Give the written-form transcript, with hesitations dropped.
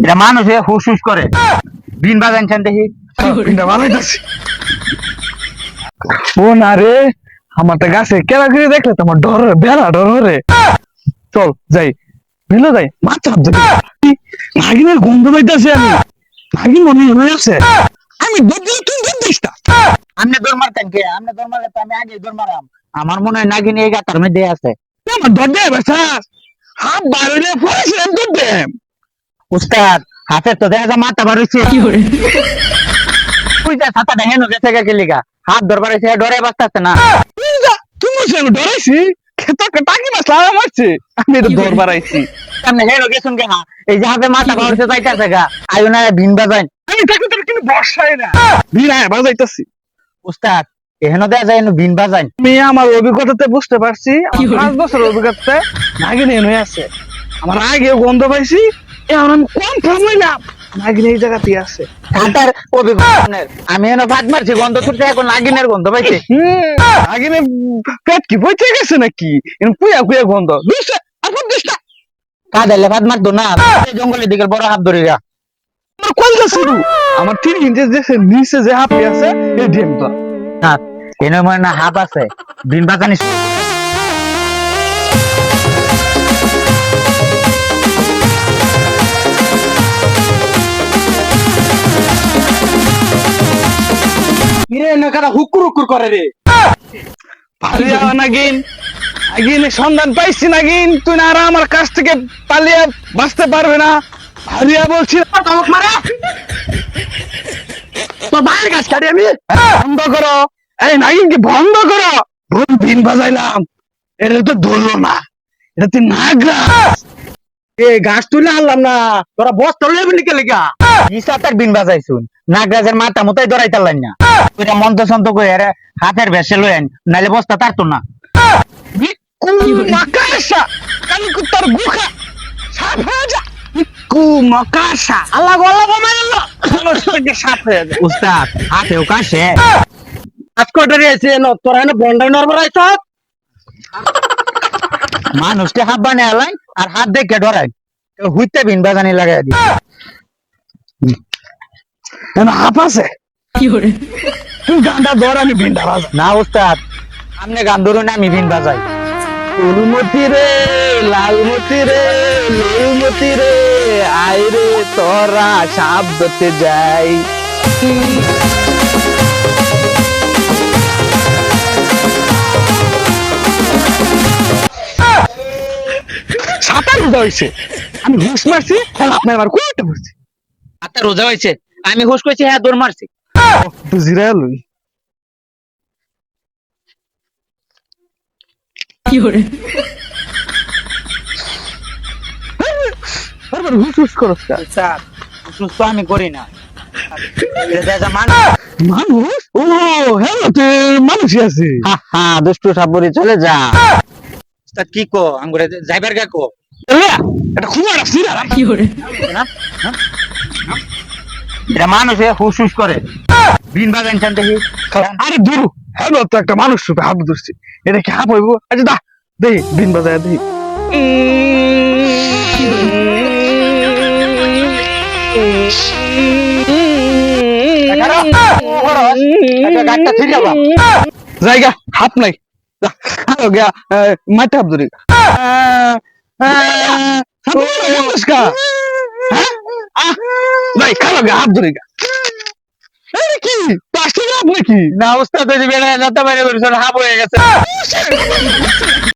এটা মানুষে হুস হুস করে বিন বাজানছেন দেখি বিনটা বানাইতাছি। ও না রে, আমার তো গাছে কেরা করে দেখলে তো আমার ডর বেড়া ডর রে। চল যাই, বিলে যাই, মাথা নাগিনের গন্ধ পাইতাছি আমি। নাগিন মনে হয়ে আছে, আমি দৌড় দিলে তুই দৌড় দিস না। আমনে দৌড় মারতেন কে? আমনে দৌড় মারলে তো আমি আগে দৌড় মারাম। আমার মনে হয় নাগিনী এই গাতার মধ্যে আছে। আমার দৌড় দে বেটা, হাত বাইরে পড়েছিলাম দৌড় দে। উস্তাদ হাতের তো দেখা যায় মাথা বার হইছে। তুই যা ছাতা দেখেন গেছে গা গেলিগা হাত ধরবার হইছে ডরে বাঁচতেছে না। তুই বলছি আমি ডরাইছি, তোকে টাকি মাছ লাগা মারছে, আমি এটা দৌড় বাড়াইছি। সামনে হেন গেছুন কে হা এই যে হাতে মাথা বার হইছে যাইতাছে গা আয়ু না বিন বাজান। আমি তাকে তোর কিন্তু বর্ষাই না বিনা বাজাইতাছি। উস্তাদ এহেন দেখা যায় বিন বাজান। আমি আমার অভিজ্ঞতাতে বুঝতে পারছি, আমার 5 বছর অভিজ্ঞতাতে নাগিন এনে আছে। আমার আগে গন্ধ পাইছি, এখন আমি কনফার্ম হইলাম নাগিন এই জায়গাতেই আছে। হাতার অভিজ্ঞতা আমি এনে ভাত মারছি গন্ধ ছুটছে এখন নাগিনের গন্ধ পাইছে। নাগিনে পেট কি বইতে গেছে নাকি? এখন কুয়া কুয়া গন্ধ দুইটা আপন দুইটা। কাঁদাইলে ভাত মারতো না জঙ্গলের দিকে বড় হাত ধরে গা। আমার কলজা শুরু, আমার 3 ইঞ্চি যে নিচে যে হাফি আছে এই ডিম তো এনে মনে না হাত আছে বিন বাজানি। কিরে নাকাটা হুকুর হুকুর করে রে। পালিয়া নাগিন, নাগিনের সন্ধান পাইছি নাগিন, তুই না আর আমার কাছ থেকে পালিয়ে বাঁচতে পারবে না। পালিয়া বলছি ধমক মারা তোর ভাইয়ের কাজ কাটি আমি। বন্ধ করো, এই নাগিনকে বন্ধ করো। ভুল দিন বাজাইলাম, এটা তো ধরলো না, এটা তুই নাগরাজ। এ গাছ তুলে আনলাম না, তোরা বস্তা লেবি লিখে লিখা ইসাতার বিন বাজাইছুন নাগরাজের মাথা মুতাই ধরাই তারলেন না। ওইটা মন্ত্র সন্ত করে হাতের ভেসে লয়েন নাইলে বস্তা তারতো না। বিক্কু মাকাশা, কালি কুত্তার গুখা সাপ হয়ে যা। বিক্কু মাকাশা, আল্লাহ গল্লা বমাইলো মানুষকে সাপ হয়ে যা। উস্তাদ হাতেও কাশে। কাজ করে রয়েছে তোরা এনে বন্ডাই নরবার আইছ। মানুষকে হাত বানিয়ে আলাই আর হাত দেখে ডরাই হুইতে বিন বাজানি লাগাই দি। কেন হাপ আছে তুই গানটা ধর, আমি ভিন্ডা বাজা। না উস্তাদ আপনি গান ধরুন আমি বিন বাজাই। ফুলমতি রে লালমতি রে নীলমতি রে, আয় রে তোরা সাপ ধরতে যাই। সাঁতার রোজা হয়েছে, আমি হুঁশ মারছি, আপনার আমার কোনটা বসছি। হাতে রোজা হয়েছে আমি হুশ করছি হ্যাঁ দৌড় মারছি। তুই জিরা লই বারবার হুঁশ হুঁশ করস কা? উস্তাদ সুস্থ আমি করি না। এটা দেখা মানুষ। মানুষ ও হ্যাঁ তুই মানুষই আছে। হা হা দুষ্টু সাপুরি চলে যা। উস্তাদ কি কো আঙ্গুরে যাইবার গা কো এটা খুব একটা সিরা না এটা মানুষে হুস হুস করে বিন বাজানছেন দেখি। আরে দূর, হ্যাঁ তো একটা মানুষ রূপে হাত ধরছি, এটা কি হাপ হইব? আচ্ছা দা দেখি বিন বাজায় দেখি। গাছটা ঠিক যাবা জায়গা হাপ নাই, মাঠে হাপ ধরি। হাত ধরি কি প্লাস্টিক হাপ নাকি? না উস্তাদ যদি বেড়ে যেতে পারে হাফ হয়ে গেছে।